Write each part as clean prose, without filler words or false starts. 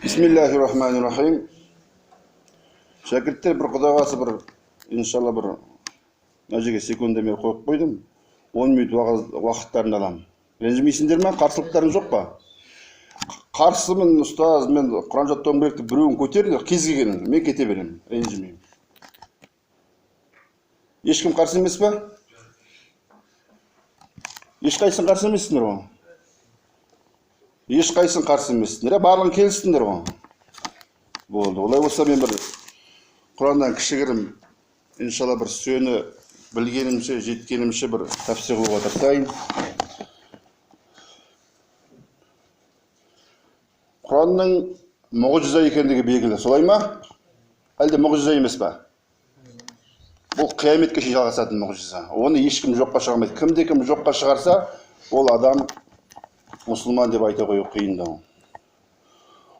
Бисмиллахир-рахманир-рахим. Шәкірттер бір құдағасы бір, иншалла бір мәжеге секундамер қойып қойдым. 10 минут уақыттарын алам. Ренжімейсіңдер ме? Қарсылықтарың жоқ па? Қарсымын, ұстаз, мен Құран жаттауым керек деп біреуін көтеріңдер, кез келгенін, мен кете беремін, ренжімеймін. Ешкім қарсы емес пе? Ешқайсың қарсы емессіңдер ғой? Ешқайсың қарсы емессіңдер, барлығын келістіңдер ғой? Болды. Олай болса мен бір Құраннан кішігірім, иншалла бір сөйені білгенімше, жеткенімше бір тәпсір қылуға тырысайын. Құранның мұғжиза екендігі белгілі, солай ма? Әлде мұғжиза емес пе? Бұл қияметке шейін жалғасатын мұғжиза. Оны ешкім жоққа шығармайды. Кімде-кім жоққа шығарса, ол адам мұсылман деп айта қою қиындау.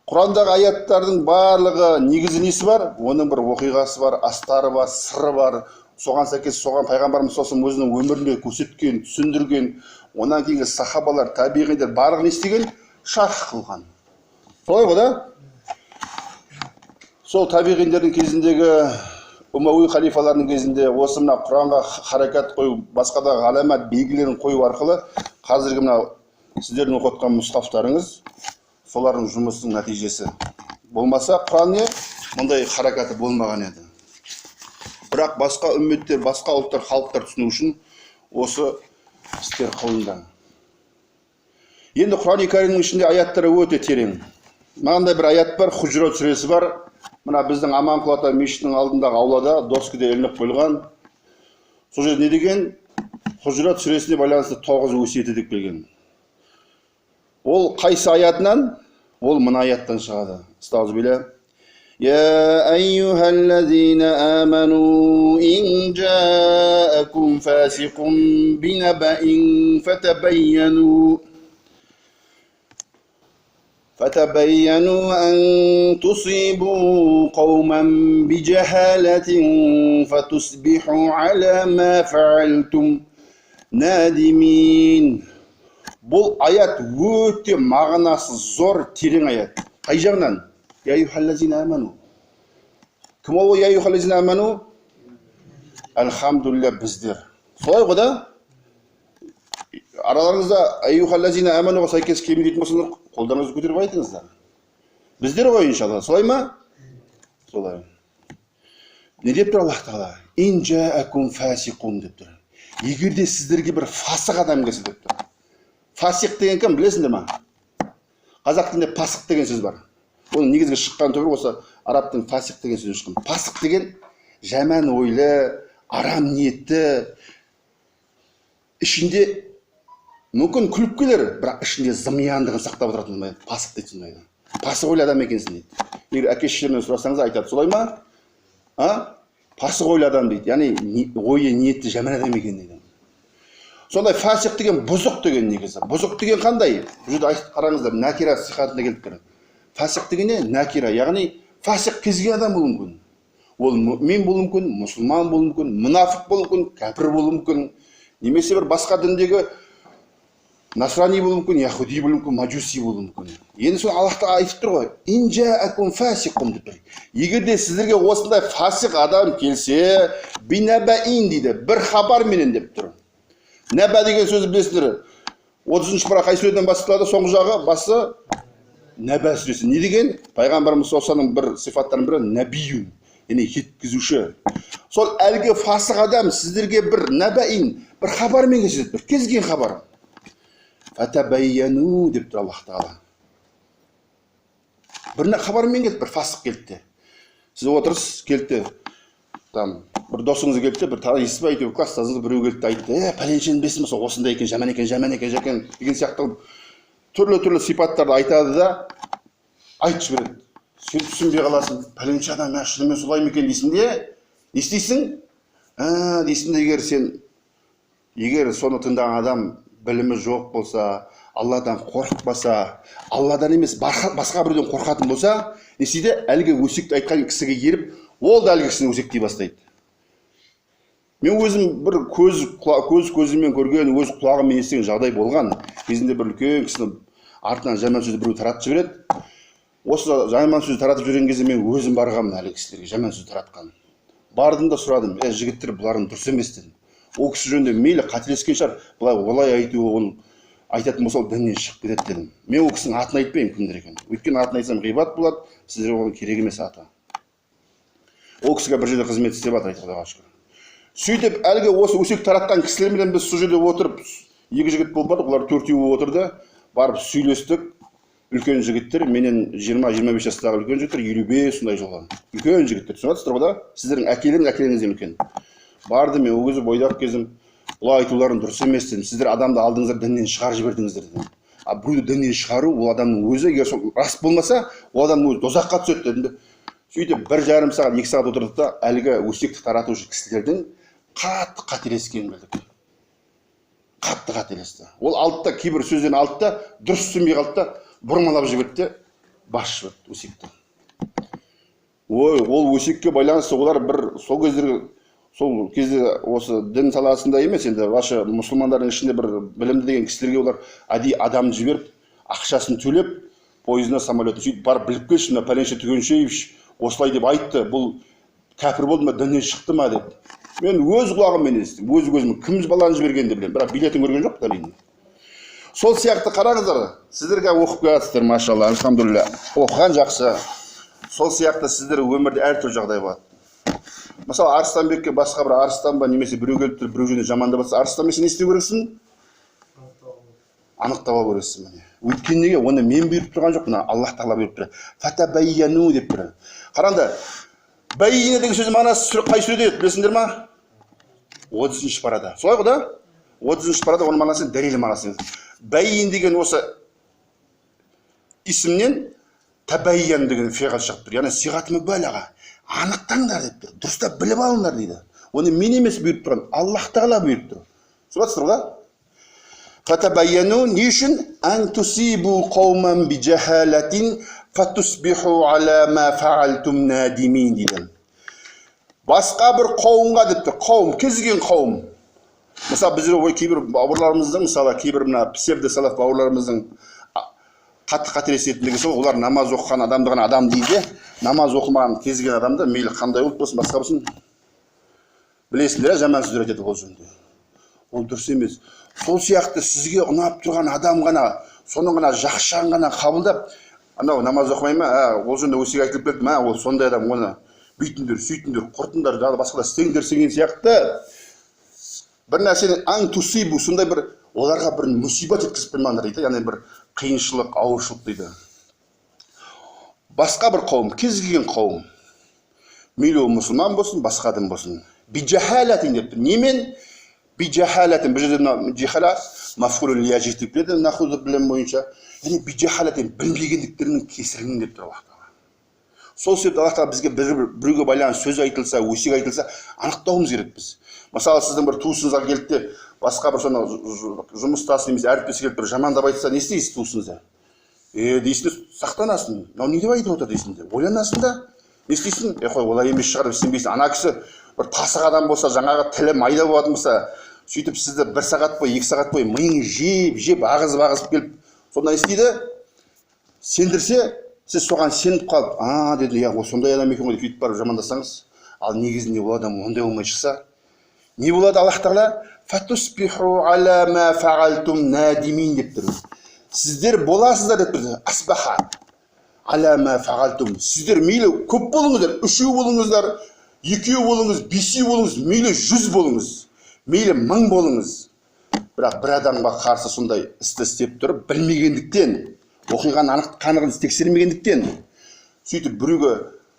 Құрандағы аяттардың барлығы негізі несі бар? Оның бір оқиғасы бар, астары бар, сыры бар. Соған сәйкес соған пайғамбарымыз саллаллаху алейхи өзінің өмірінде көрсеткен, түсіндірген, онан кейінгі сахабалар, табиғилер барлығын естіген, шарх қылған. Солай ғой да? Сол табиғилердің кезіндегі Умауи халифаларының кезінде осы мына Құранға харакат қою, басқа да ғаламат белгілерін қою арқылы қазіргі мына сіздердің оқытқан мұстафтарыңыз солардың жұмысының нәтижесі. Болмаса Құран не? Мұндай харакаты болмаған еді. Бірақ басқа үмметтер, басқа ұлттар, халықтар түсіну үшін осы істер қылынды. Енді Құран Кәрімнің ішінде аяттары өте терең. Мынандай бір аят бар, Худжрат сүресі бар. Мына біздің Аманқұл ата мешітінің алдындағы аулада доскеде ілініп қойылған. Сол жерде не деген? Худжрат сүресіне байланысты 9 өсиеті деп келген. Ол қайсы аятынан? Ол мына аяттан шығады. Астағфирулла. Я айюхаллазина аману ин жаакум фасиқун бинабаин фатабайяну فتبينوا أن تصيبوا قوما بجهالة فتصبحوا على ما فعلتم نادمين. Бұл аят өте мағынасы зор, терең аят. Қай жағынан? Я айюхаллазина аману. Кім ол я айюхаллазина аману? Алхамдулилля біздер. Солай ғой да? Араларыңызда айюхаллазина амануға сәйкес келмейтін болсаңыздар, қолдарыңызды көтеріп айтыңыздар. Біздер ғой иншалла, солай ма? Солай. Не деп тұр Аллах Тағала? Ин жаакум фасиқун деп тұр. Егерде сіздерге бір фасық адам келсе деп тұр. Фасиқ деген кім, білесіңдер ма? Қазақ тілінде пасық деген сөз бар. Оның негізгі шыққан түбір осы араб тілінен фасиқ деген сөз шыққан. Пасық деген жаман ойлы, арам ниетті, ішінде мүмкін күліп келер, бірақ ішінде зымияндығын сақтап отыратын пасық дейді сондай. Пасық ойлы адам екенсің дейді. Егер әке-шешелерінен сұрасаңыз айтады, солай ма? Пасық ойлы адам дейді. Яғни ойы ниетті жаман адам екен дейді. Сондай фасиқ деген бұзық деген негізі. Бұзық деген қандай? Бұл жерде қараңыздар, накира сихатында келіп тұр. Фасиқ деген не? Накира. Яғни фасиқ кез келген адам болуы мүмкін. Ол мұмин болуы мүмкін, мұсылман болуы мүмкін, мұнафиқ болуы мүмкін, кәпір болуы мүмкін, немесе бір басқа діндегі насрани болуы мүмкін, яхуди болуы мүмкін, маджуси болуы мүмкін. Енді соны Аллах Тағала айтып тұр ғой. Ин жаакум фасиқун деп тұр. Егерде сіздерге осындай фасиқ адам келсе, бинабаин дейді, бір хабарменен деп тұр. Наба деген сөзді білесіңдер. 30-шы пара қай сүреден басталады? Соңғы жағы басы Наба сүресі. Не деген? Пайғамбарымыз саллаллаху алейхи бір сифаттарының бірі набиюн, яғни жеткізуші. Сол әлгі фасық адам сіздерге бір набаин, бір хабармен келсе деп тұр. Кез келген хабар. Фатабайяну деп тұр Аллах Тағала. Бір хабармен келді, бір фасық келді. Сіз отырсыз, келді. Бір досыңыз келді, бір тағы естіп айтып, класстасыңыз біреу келді айтты, пәленшенің бесін болса осындай екен, жаман екен, деген сияқты түрлі сипаттарды айтады да айтып жібереді. Сен түсінбей қаласың, пәленше адам шынымен солай ма екен дейсің де, не істейсің? Дейсің де, егер соны тыңдаған адам білімі жоқ болса, Алладан қорықпаса, Алладан емес басқа біреуден қорқатын болса, не істейді? Әлгі өсекті айтқан кісіге еріп, ол да әлгі кісіні өсектей бастайды. Мен өзім бір көзіммен көрген, өз құлағыммен естіген жағдай болған. Кезінде бір үлкен кісіні артынан жаман сөзді біреу таратып жібереді. осы жаман сөз таратып жүрген кезде мен өзім барғанмын әлгі кісілерге, жаман сөз таратқан. Бардым да сұрадым, жігіттер, бұларың дұрыс емес дедім. Ол кісі жөнінде мейлі қателескен шығар, былай олай айтуы, оны айтатын болса ол діннен шығып кетеді дедім. Мен ол кісінің атын айтпаймын кімдер екенін. Өйткені атын айтсам ғибат болады, сіздерге оған керек емес аты. Ол кісіге бір жерде қызмет істеп жатыр, Құдайға шүкір. Сөйтіп әлгі осы өсек таратқан кісілермен біз сол жерде отырып, екі жігіт болып бардық, олар төртеуі отырды, барып сөйлестік. Үлкен жігіттер, менен 20-25 жастағы үлкен жігіттер, 55 сондай жылған. Үлкен жігіттер, түсінесіздер ғой да? Сіздердің әкелеріңізден үлкен. Барды мен ол кезде бойдақ кезім, бұлай айтуларың дұрыс емес дедім. Сіздер адамды алдыңыздар, діннен шығарып жібердіңіздер дедім. Біреуді діннен шығару, ол адамның өзі, егер сол рас болмаса, ол адамның өзі дозаққа түседі дедім. Сөйтіп 1,5 сағат, 2 сағат отырдық та, әлгі өсекті таратушы кісілердің қатты қателескенін білдік. Қатты қателесті. Ол алды да, кейбір сөзден алды да, дұрыс түсінбей қалды да, бұрмалап жіберді, бас жіберді өсекті. Ол өсекке байланысты олар бір сол кезде осы дін саласында емес, енді ваша мұсылмандардың ішінде бір білімді деген кісілерге олар әдейі адамды жіберіп, ақшасын төлеп, пойызына, самолетына сөйтіп барып біліп келші, мына пәленше Түгеншеевич осылай деп айтты, бұл кәпір болды ма, діннен шықты ма деп. Мен өз құлағыммен естідім, өзім кім баланы жібергенін білемін, бірақ билетін көрген жоқ әрине. Сол сияқты қараңыздар, сіздерге оқып келатсыздар, машалла, альхамдулилля. Оқыған жақсы. Сол сияқты сіздер өмірде әртүрлі жағдай болады. Мысалы, Арыстанбекке басқа бір Арыстан ба немесе біреу келіп тұрып, біреу жөнінде жамандап жатса, Арыстанбек сен не істеу керексің? Анықтап алу керексің міне. Өйткені неге? Оны мен бұйырып тұрған жоқ, мына Аллах тағала бұйырып тұр. Фатабайяну деп тұр. Қараңдар, байина деген сөздің мағынасы қай сүреде еді, білесіңдер ма? 30-ші парада. Солай ғой да? 30-ші парада оның мағынасы дәлел мағынасы. Байин деген осы исімнен табайян деген фиғал шығып тұр. Яғни сиғат мүбәләға. Анықтаңдар деп тұр. Дұрыстап біліп алыңдар дейді. Оны мен емес бұйырып тұрған, Аллах тағала бұйырып тұр. Солай да? Фатабайяну не үшін? Ан тусибу қауман би жахалатин фатусбиху ала ма фаалтум надимин деген. Басқа бір қауымға деп тұр. Қауым, кез келген қауым. Мысалы біздер кейбір бауырларымыздың, мысалы кейбір мына псевдосалаф бауырларымыздың қатты қателесетіндігі сол, олар намаз оқыған адамды ғана адам дейді, намаз оқымаған кез келген адамды мейлі қандай ұлт болсын, басқа болсын, білесіңдер, жаман сөздер айтады ол жөнінде. Ол дұрыс емес. Сол сияқты сізге ұнап тұрған адам ғана, соның ғана жақшан ғана қабылдап, анау намаз оқымай ма, ол жөнінде өсек айтылып кетті ма, ол сондай адам, оны бүйтіндер, сөйтіндер, құртыңдар, басқалар істеңдер деген сияқты бір нәрсені аң тусибу, сондай бір оларға бір мұсибат еткізіп қоймаңдар дейді, яғни бір қиыншылық, ауыршылық дейді. Басқа бір қауым, кез келген қауым, мейлі ол мұсылман болсын, басқа адам болсын, bijahalatin деп тұр. Немен? Bijahalatin, бір жерде жихала, мафулул лияжих деп келеді, нахуды білім бойынша. Яғни bijahalatin, білмегендіктерінің кесірінен деп тұр Аллах тағала. Сол себепті Аллах тағала бізге біреуге байланысты сөз айтылса, өсек айтылса, анықтауымыз керек біз. Мысалы, сіздің бір туысыңызға келді де, басқа бір соны жұмыстасы немесе әріптесі келіп бір жамандап айтса, не істейсіз туысыңызда? Дейсің, сақтанасың. Мынау не деп айтып отыр дейсің де. Ойланасың да, не істейсің? Қой, олай емес шығар деп сенбейсің. Ана кісі бір тасық адам болса, жаңағы тілі майда болатын болса, сөйтіп сізді 1 сағат бойы, 2 сағат бойы миың жеп, ағызып келіп, сонда не істейді? Сендірсе, сіз соған сеніп қалып, деді, ол сондай адам екен ғой деп сөйтіп барып жамандасаңыз, ал негізінде ол адам ондай болмай шықса, не болады Аллах тағала? Фатусбиху ала ма фаалтум надимин деп тұр. Сіздер боласыздар деп тұр. Асбаха ала ма фаалтум. Сіздер мейлі көп болыңыздар, 3 болыңыздар, 2 болыңыз, 5 болыңыз, мейлі 100 болыңыз, мейлі 1000 болыңыз. Бірақ бір адамға қарсы сондай істі істеп тұрып, білмегендіктен, оқиғаны анық-қанығын тексермегендіктен, сөйтіп біреуге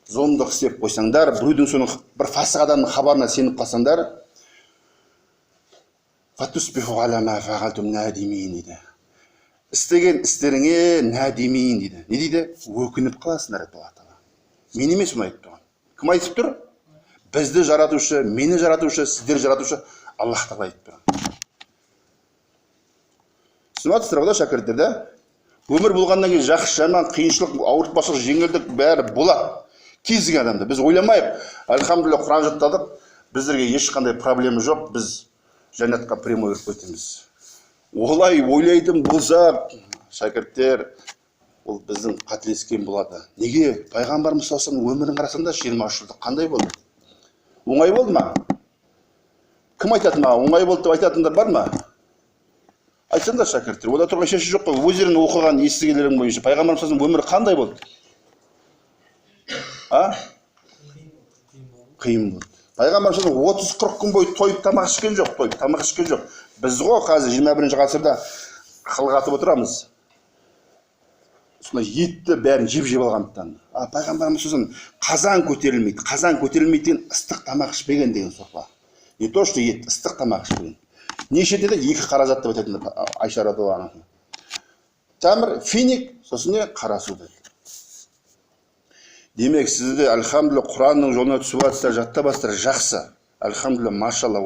зұлымдық істеп қойсаңдар, біреудің соның бір фасық адамның хабарына сеніп қалсаңдар, фатусбиху ала ма фаалтум надимин дейді. Істеген істеріңе надимин дейді. Не дейді? Өкініп қаласыңдар деп Аллах тағала. Мен емес оны айтып тұрған. Кім айтып тұр? Бізді жаратушы, мені жаратушы, сіздер жаратушы Аллах тағала айтып тұрған. Түсініп жатсыздар ғой шәкірттер, да? Өмір болғаннан кейін жақсы, жаман, қиыншылық, ауыртпашылық, жеңілдік бәрі болады. Кез келген адамда біз ойламайық. Альхамдулилля, Құран жаттадық. Біздерге ешқандай проблема жоқ. Біз жәннатқа прямой кіріп кетеміз. Олай ойлайтын болса, шәкірттер, ол біздің қателескен болады. Неге? Пайғамбарымыз саллаллаху алейхи өмірін қарасаңда 23 жылдық қандай болды? Оңай болды ма? Кім айтады маған? Оңай болды деп айтатындар бар ма? Айтсаңдар шәкірттер, ода тұрған шеші жоқ қой. Өздерің оқыған естігендерің бойынша пайғамбарымыз саллаллаху алейхи өмірі қандай болды? Қиын болды. Пайғамбарымыз 30-40 күн бойы тойып тамақ ішкен жоқ, Біз ғой қазір 21-ші ғасырда қылғатып отырамыз. Сонда етті бәрін жеп алғандықтан. Пайғамбарымыз қазан көтерілмейді деген ыстық тамақ ішпеген деген соқпа. Не то, что ет, ыстық тамақ ішпеген. Неше деді? 2 қаражат деп айтатындар Айша радиаллаху анха. Тәмір, финик, сосын не? Қара су деді. Демек, сізді альхамдулилля Құранның жолына түсіп жатсыздар, жаттабасыздар, жақсы. Альхамдулилля, машалла,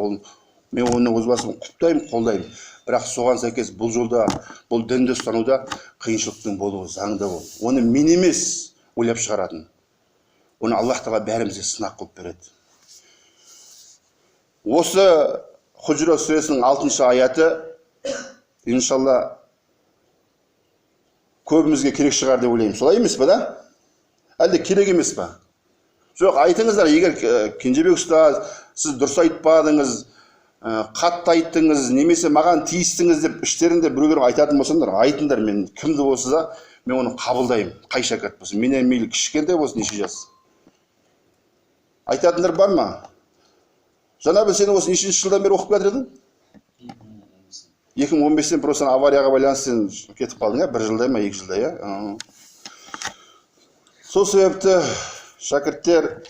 мен оны өз басым құптаймын, қолдаймын. Бірақ соған сәйкес бұл жолда, бұл дінді ұстануда қиыншылықтың болуы заңды бол. Оны мен емес ойлап шығаратын. Оны Аллах тағала бәрімізге сынақ қылып береді. Осы Худжурат сүресінің 6-шы аяты, иншалла, көбімізге керек шығар деп ойлаймын. Солай емес па да? Әлде керек емес па? Жоқ, айтыңыздар, егер Кенжебек ұстаз, сіз дұрыс айтпадыңыз, қатты айттыңыз, немесе маған тиістіңіз деп іштерінде біреулер айтатын болсаңдар, айтыңдар, мен кімді болса да, мен оны қабылдаймын. Қай шәкірт болсын, менен мейлі кішкентай болсын, неше жас. Айтатындар бар ма? Жаңа сен осы нешінші жылдан бері оқып жатыр едің? 2015-тен просто аварияға байланысты кетіп қалдың, 1 жылдай ма, 2 жылдай, Сол себепті шәкірттер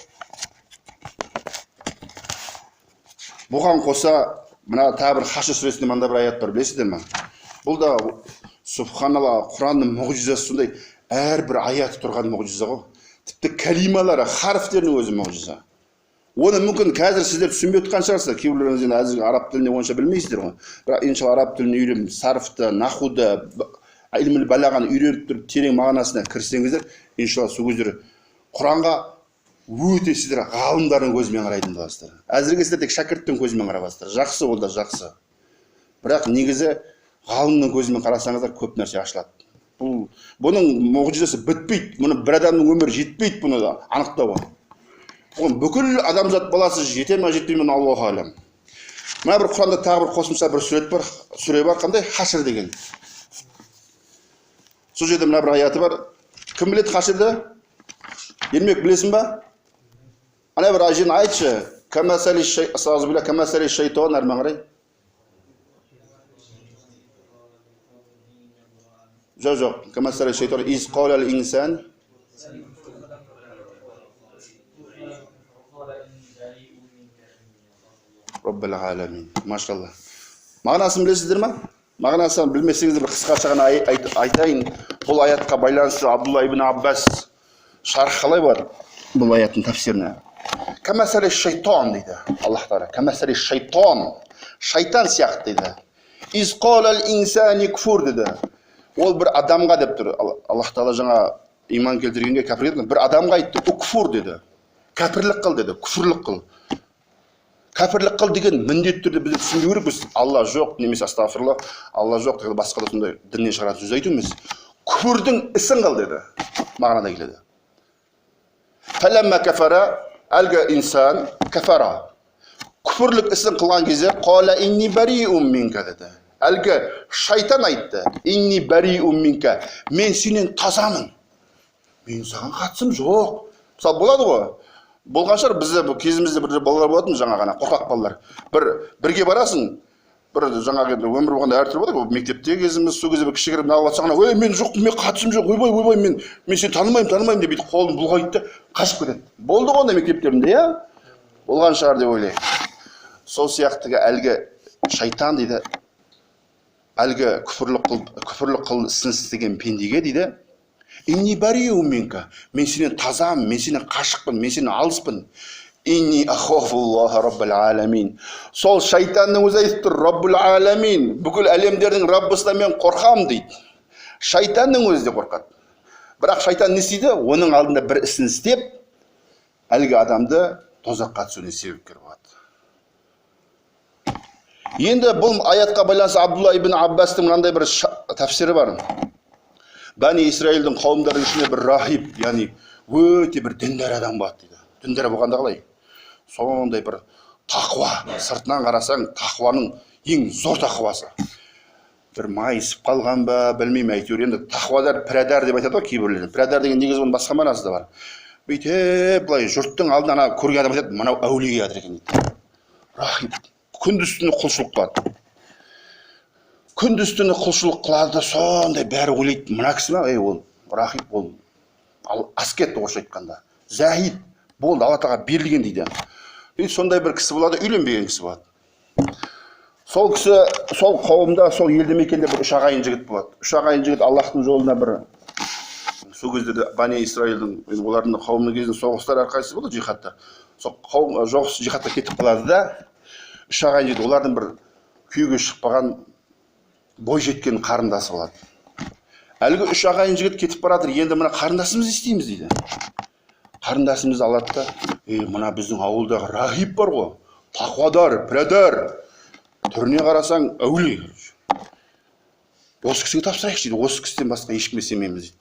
бұған қоса мына тағы бір Хашр сүресінде мында бір аят бар, білесіздер ме? Бұл да субханалла, Құранның мұғжизасы сондай, әрбір аяты тұрған мұғжиза ғой. Тіпті кәлималары, харфтерінің өзі мұғжиза. Оны мүмкін қазір сіздер түсінбей отқан шығарсыздар, кейбіреулеріңіз әзір араб тіліне онша білмейсіздер ғой. Бірақ иншалла араб тілін үйреніп, сарфты, нахуды, илмул балағаны үйреніп тұрып, терең мағынасына кірсеңіздер, иншалла сол кездері Құранға өте сіздер ғалымдардың көзімен қарайтын боласыздар. Әзірге сіздер тек шәкірттің көзімен қарабасыздар. Жақсы, ол да жақсы. Бірақ негізі ғалымның көзімен қарасаңыздар көп нәрсе ашылады. Бұның мұғжизасы бітпейді. Мұны бір адамның өмірі жетпейді, бұны да анықтауға. Бүкіл адамзат баласы жете ме жетпей ме, Аллаху алам. Мына бір Құранда тағы бір қосымша бір сүре бар, қандай? Хашр деген. Сол жерде мына бір аяты бар. Кім біледі Хашрды? Ермек білесің ба? Ана бір ажин айтшы. Камасали шайтан әрмен қарай. Жоқ. Камасали шайтан из қалал инсан. Раббил аламин. Машалла. Мағынасын білесіздер ма? Мағынасын білмесеңіздер бір қысқаша ғана айтайын. Бұл аятқа байланысты Абдулла ибн Аббас шарх қалай бар бұл аяттың тәфсиріне? Камасали шайтан дейді. Аллах тағала камасали шайтан. Шайтан сияқты дейді. Из қалал инсани кфур дейді. Ол бір адамға деп тұр. Аллах тағала жаңа иман келтіргенге кәпір етті. Бір адамға айтты, кфур деді. Кәпірлік қыл деді, күфірлік қыл. Кәпірлік қыл деген міндетті түрде біз түсінбеу керекпіз. Алла жоқ, немесе астағфирулла, Алла жоқ деген басқа да сондай діннен шығаратын сөз айту емес. Күфірдің ісін қыл деді. Мағынада келеді. Фәләммә кәфәра, әлгі инсан кәфәра. Күфірлік ісін қылған кезде қала инни бариун минка деді. Әлгі шайтан айтты, инни бариун минка. Мен сенен тазамын. Мен саған қатысым жоқ. Мысалы болады ғой. Болған шығар, бізде кезімізде бір балалар болатын, жаңа ғана қорқақ балалар. Бірге барасың, бір жаңағы өмір болғанда әртүрлі болады ғой, мектепте кезіміз, сол кезде бір кішігірім нағып жатсаң, ой, мен жоқ, мен қатысым жоқ, ойбай, мен сені танымаймын деп бүйтіп қолын бұлғайды, қашып кетеді. Болды ғой ондай мектептерінде, иә? Болған шығар деп ойлаймын. Сол сияқтыға әлгі шайтан дейді, әлгі күфірлік қыл ісін істеген пендеге дейді, инни бариун минка. Мен сенен тазамын, мен сенен қашықпын, мен сенен алыспын. Инни ахафуллаха раббил аламин. Сол шайтанның өзі айтып тұр, раббил аламин. Бүкіл әлемдердің раббысынан мен қорқамын дейді. Шайтанның өзі де қорқады. Бірақ шайтан не істейді? Оның алдында бір ісін істеп, әлгі адамды тозаққа түсуіне себепкер болады. Енді бұл аятқа байланысты Абдулла ибн Аббастың мынандай бір тәфсірі бар. Бәни Исраилдің қауымдарының ішінде бір рахиб, яғни өте бір діндар адам болады дейді. Діндар болғанда қалай? Сондай бір тақуа, сыртынан қарасаң тақуаның ең зор тақуасы. Бір майысып қалған ба, білмеймін, әйтеуір енді тақуадар пірадар деп айтады ғой кейбіреулер. Пірадар деген негізі оның басқа мағынасы да бар. Бүйтіп былай жұрттың алдына ана көрген адам айтады, мынау әулие жатыр екен дейді. Рахиб күндіз-түні құлшылық қылады. Күндіз-түні құлшылық қылады, сондай бәрі ойлайды, мына кісі ма, ол рахиб, ол аскет орысша айтқанда. Зәһид, болды, Алла тағала берілген дейді. Сондай бір кісі болады, үйленбеген кісі болады. Сол кісі, сол қауымда, сол елді мекенде бір үш ағайын жігіт болады. Үш ағайын жігіт Аллахтың жолына бір, сол кезде Бани Исраилдің, олардың қауымның кезінде соғыстар әрқайсысы болды, жихадта. Сол қауым жихадта кетіп қалады да, үш ағайын жігіт, олардың бір күйеуге шықпаған бой жеткен қарындасы болады. Әлгі үш ағайын жігіт кетіп баратыр, енді мына қарындасымызды істейміз дейді. Қарындасымызды алады да, мына біздің ауылдағы рахиб бар ғой, тақуадар, пірадар, түріне қарасаң әулие. Осы кісіге тапсырайықшы дейді, осы кісіден басқа ешкімге сенбейміз дейді.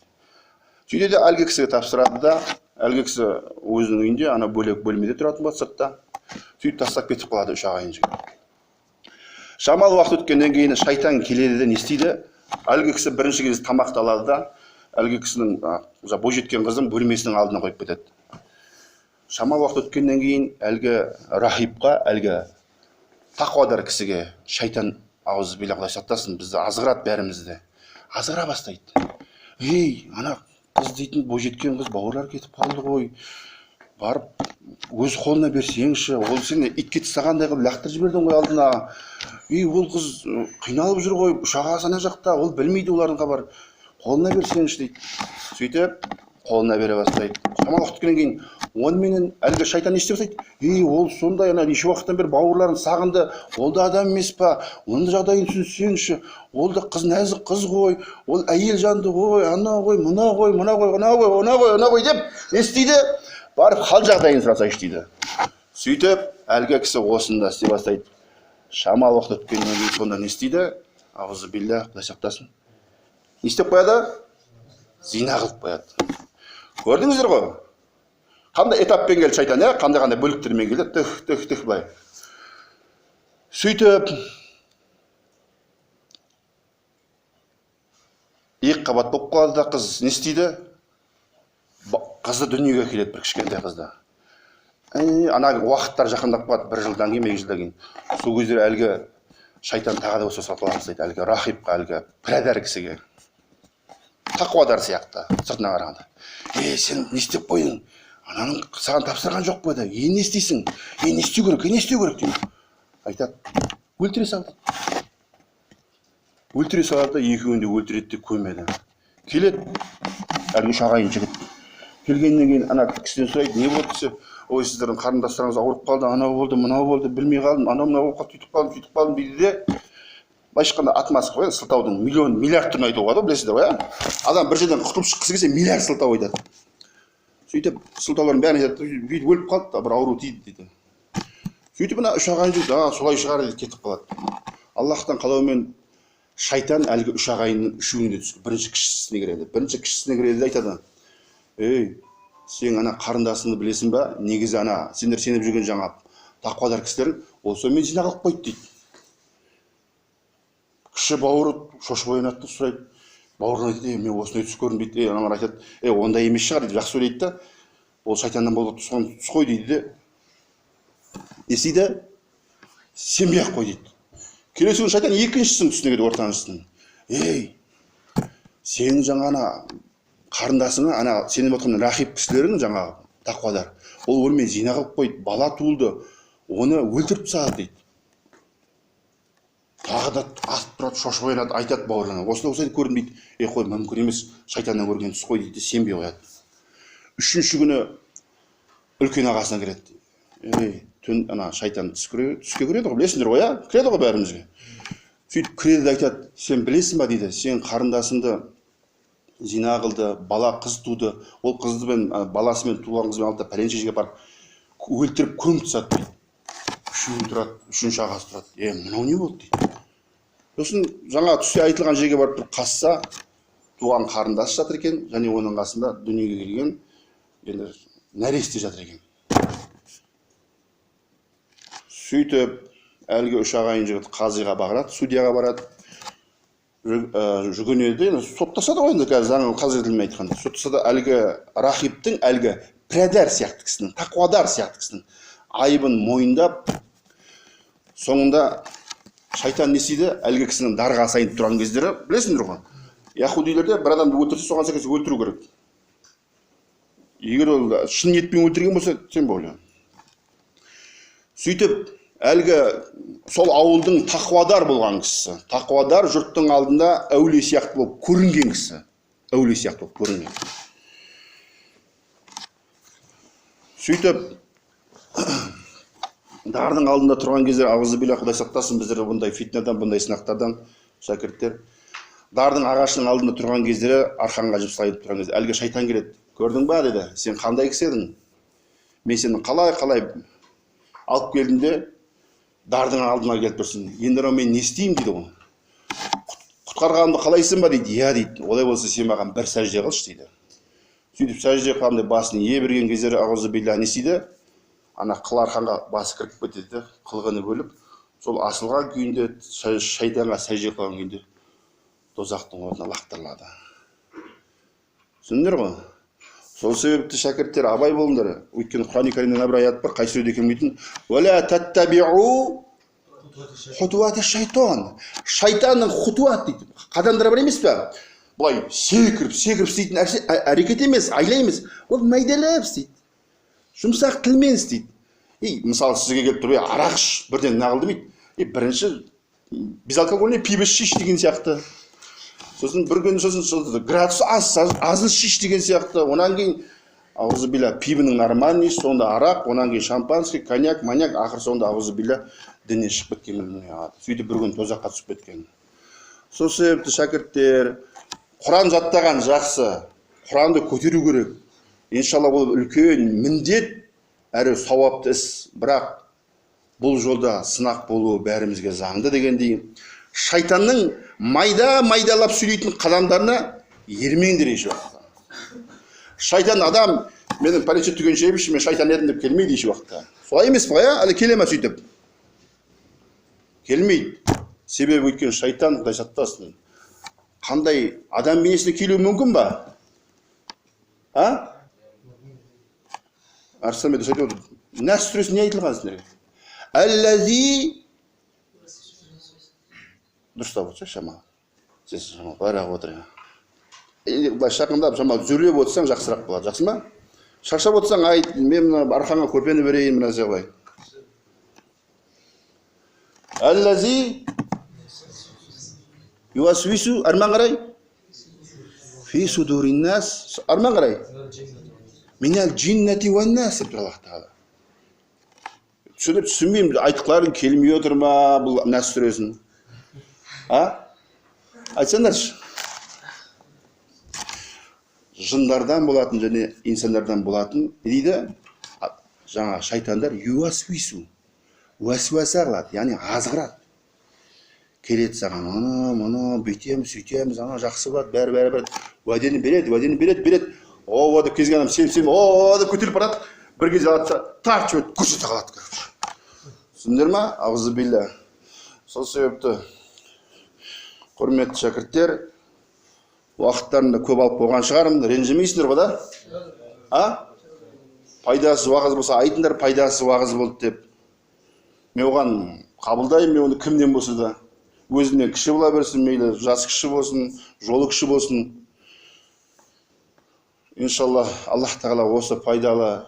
Сөйтеді де әлгі кісіге тапсырады да, әлгі кісі өзінің үйінде ана бөлек бөлмеде тұратын болады сыртта. Сөйтіп тастап кетіп қалады үш ағайын жігіт. Шамал уақыт өткеннен кейін шайтан келеді де не істейді? Әлгі кісі бірінші кезде тамақты алады да, әлгі кісінің бойжеткен қыздың бөлмесінің алдына қойып кетеді. Шамал уақыт өткеннен кейін әлгі рахибқа, әлгі тақуадар кісіге шайтан ауыз биле Құдай сақтасын, бізді азғырады бәрімізді. Азғыра бастайды. Ана қыз дейтін бойжеткен қыз бауырлар кетіп қалды ғой. Барып өз қолына берсеңші, ол сені итке тастағандай қылып лақтырып жібердің ғой алдына. Ол қыз қиналып жүр ғой, үш ағасы ана жақта, ол білмейді олардың хабар. Қолына берсеңші дейді. Сөйтіп қолына бере бастайды. Шамал уақыт өткеннен кейін онымен әлгі шайтан не істеп бастайды? Ол сондай ана неше уақыттан бері бауырларын сағынды, ол да адам емес па? Оның жағдайын түсінсеңші, ол да қыз нәзік қыз ғой, ол әйел жанды ғой, ана ғой, мына ғой, мына ғой, ана ғой, ана ғой, ана ғой деп не істейді? Барып хал жағдайын сұрасайшы дейді. Сөйтіп әлгі кісі осында істей бастайды. Шамал уақыт өткеннен кейін сонда не істейді? Ауызы билля, Құдай сақтасын. Не істеп қояды? Зина қылып қояды. Көрдіңіздер ғой? Қандай этаппен келді шайтан, қандай бөліктермен келді, түх былай. Сөйтіп екі қабат болып қалады да, қыз не істейді? Қызды дүниеге келеді, бір кішкентай қызды. Ана уақыттар жақындап қалады, бір жылдан кейін, екі жылдан кейін. Сол кездері әлгі шайтан тағы да осы сатыла бастайды, әлгі рахибқа, әлгі пірадар кісіге. Тақуадар сияқты, сыртына қарағанда. Сен не істеп қойдың? Ананың саған тапсырған жоқ қойды. Не істейсің? Не істеу керек? Не істеу керек дейді. Айтады, өлтіре салды. Өлтіре салады, екеуін де өлтіреді де көмеді. Келеді, әлгі үш ағайын жігіт. Келгеннен кейін ана кісіден сұрайды, не болды десе, ой, сіздердің қарындастарыңыз ауырып қалды, анау болды, мынау болды, білмей қалдым, анау мынау болып сөйтіп қалдым дейді де. Былайша айтқанда атмасы ғой, сылтаудың миллион, миллиард түрін айтуға болады, білесіздер ғой, Адам бір жерден құтылып шыққысы келсе, миллиард сылтау айтады. Сөйтіп сылтаулардың бәрін айтады, бүйтіп өліп қалды да, бір ауру тиді дейді. Сөйтіп мына үш ағайын жігіт, солай шығар деп кетіп қалады. Аллахтан қалауымен шайтан әлгі үш ағайынның үшеуіне түсіп, бірінші кішісіне кіреді. Бірінші кішісіне кіреді де айтады: сен ана қарындасыңды білесің ба? Негізі ана сендер сеніп жүрген жаңа тақуадар кісілер, ол сонымен зина қылып қойды дейді. Кіші бауыры шошып оянады да сұрайды. Бауырына айтады: мен осындай түс көрдім дейді. Аналар айтады: ондай емес шығар дейді, жақсы сөйлейді да. Ол шайтаннан болып түскен түс қой дейді де. Не істейді? Сенбей ақ қой дейді. Келесі күні шайтан екіншісінің түсіне келеді, ортаншысының. Сенің жаңа ана қарындасыңа, ана сеніп отырған рахиб кісілерің жаңағы тақуадар, ол онымен зина қылып қойды, бала туылды, оны өлтіріп тастады дейді. Тағы да атып тұрады, шошып оянады, айтады бауырларына: осылай көрдім дейді. Қой, мүмкін емес, шайтаннан көрген түс қой дейді, сенбей қояды. Үшінші күні үлкен ағасына кіреді. Түн ана шайтан түске кіреді ғой, білесіңдер ғой, кіреді ғой бәрімізге. Сөйтіп кіреді де айтады: сен білесің ба дейді, сен қарындасыңды зина қылды, бала қыз туды, ол қызды баласымен туған қызбен алды да пәленше жерге барып өлтіріп көміп тастады дейді. Үшеуі тұрады, үшінші ағасы тұрады: мынау не болды дейді. Сосын жаңа түсте айтылған жерге барып бір қазса, туған қарындасы жатыр екен, және оның қасында дүниеге келген енді нәресте жатыр екен. Сөйтіп әлгі үш ағайын жігіт қазиға барады, судьяға барады, жүгінеді, соттаса да ғой енді қазір заңы қазір тілмен айтқанда, соттаса да әлгі рахиптің, әлгі пірәдар сияқты кісінің, тақуадар сияқты кісінің айыбын мойындап, соңында шайтан не істейді? Әлгі кісінің дарға сайынып тұрған кездері, білесіңдер ғой, яһудилерде бір адамды өлтірсе, соған сәйкес өлтіру керек. Егер ол шын ниетпен өлтірген болса, сен бол. Сөйтіп әлгі сол ауылдың тақуадар болған кісісі, тақуадар жұрттың алдында әулие сияқты болып көрінген кісі, әулие сияқты болып көрінген. Сөйтіп дардың алдында тұрған кезде, ауызбилля, Құдай сақтасын біздерді бұндай фитнадан, бұндай сынақтардан, шәкірттер. Дардың ағашының алдында тұрған кездері арқанға жіпсайып тұрған кезде әлгі шайтан келеді. Көрдің ба деді, сен қандай кісі едің? Мен сені қалай алып келдім де дардың алдына келіп тұрсың. Енді мен не істеймін дейді ғой. Құтқарғанымды қалайсың ба дейді. Иә дейді. Олай болса сен маған бір сәжде қылшы дейді. Сөйтіп сәжде қылғанда басын ие берген кездері ауызбилля не істейді? Ана қыл арқанға басы кіріп кетеді, қылғыны бөліп, сол асылған күйінде шайтанға сәжде қылған күйінде тозақтың отына лақтырылады. Түсіндіңдер ғой? Сол себепті шәкірттер абай болыңдар. Өйткені Құран Кәрімде бір аят бар, қай сүреде келмейтін. Уәлә таттабиу хутуат шайтан. Шайтанның хутуат дейді. Қадамдары бар емес пе? Бұлай секіріп істейтін әрекет емес, айла емес. Ол майдалап істейді. Жұмсақ тілмен істейді. Мысалы сізге келіп тұр, арақ іш, бірден нағыл демейді. Бірінші безалкогольный пиво шиш деген сияқты. Сосын бір күн сосын градус азын шиш деген сияқты. Онан кейін ауызбилля пивоның нормальный, сонда арақ, онан кейін шампанский, коньяк, маньяк, ақыр сонда ауызбилля діннен шығып кеткен. Сөйтіп бір күн тозаққа түсіп кеткен. Сол себепті шәкірттер, Құран жаттаған жақсы, Құранды көтеру керек. Иншалла ол үлкен міндет, әрі сауапты іс. Бірақ бұл жолда сынақ болуы бәрімізге заңды дегендей, шайтанның майдалап сөйлейтін қадамдарына ермеңдер еш уақытта. Шайтан адам, менің пәленше түген жейбіші, мен шайтан едім деп келмейді еш уақытта. Солай емес па, әлі келе ме сөйтіп? Келмейді. Себебі өйткені шайтан, Құдай сақтасын, қандай адам бейнесіне келуі мүмкін ба? Арсамеді сөйтіп отыр. Нәс сүресі не айтылған сіздерге? Әлләзи дұрыстап отырсың, шамалы. Сіз шамалы, байрақ отыр. Былай шақындап, шамалы зүрлеп отырсаң жақсырақ болады. Жақсы ма? Шаршап отырсаң, айт, мен арқаңа көрпені берейін, мына зеғылай. Әлләзи юасвису, арман қарай? Фи судурин нас, арман қарай? Минал джиннати уан нас, деп тұр Аллах Тағала. Түсінбеймін, айтықларың келмей отыр ма бұл Нәс сүресін? Айтсаңдаршы. Жындардан болатын және инсандардан болатын, не дейді? Жаңа шайтандар юасвису, уәсуәса қылады, яғни азғырады. Келеді саған, мұны бүйтеміз, сөйтеміз, жақсы болады, бәрі. Уәдені береді. О, деп кезген адам, сен, деп көтеріліп барады. Бір кезде алады, тарт жөт, көрсете қалады. Түсіндер ма? Ауызбилля. Сол себепті, құрметті шәкірттер, уақыттарында көп алып болған шығарым, ренжімейсіңдер ғой да? Пайдасы уағыз болса, айтыңдар, пайдасы уағыз болды деп. Мен оған қабылдаймын, мен оны кімден болса да. Өзінен кіші бола берсін, мейлі жасы кіші болсын, жолы кіші болсын. Иншалла, Аллах Тағала осы пайдалы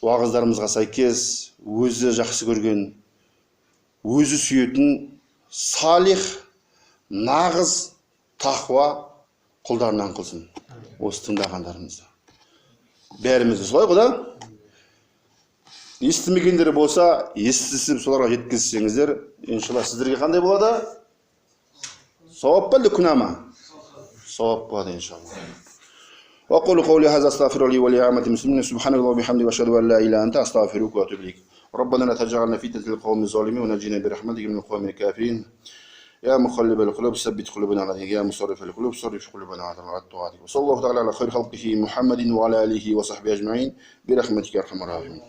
уағыздарымызға сәйкес, өзі жақсы көрген, өзі сүйетін, салих, нағыз, тақуа құлдарынан қылсын. Осы тыңдағандарымызды. Бәрімізді солай ғой да? Естімегендері болса, естісіп соларға жеткізсеңіздер, иншалла сіздерге қандай болады? Сауап па әлде күнә ма? Сауап болады иншалла. وأقول قولي هذا أستغفر لي ولعامة المسلمين سبحانك اللهم وبحمدك وأشهد أن لا إله إلا أنت أستغفرك وأتوب إليك ربنا لا تجعلنا فتنة للقوم الظالمين ونجنا برحمتك من القوم الكافرين يا مقلب القلوب ثبت قلوبنا على دينك، يا مصرف القلوب صرف قلوبنا على طاعتك. وصلى الله تعالى على خير خلقه محمد وعلى آله وصحبه أجمعين برحمتك يا أرحم الراحمين.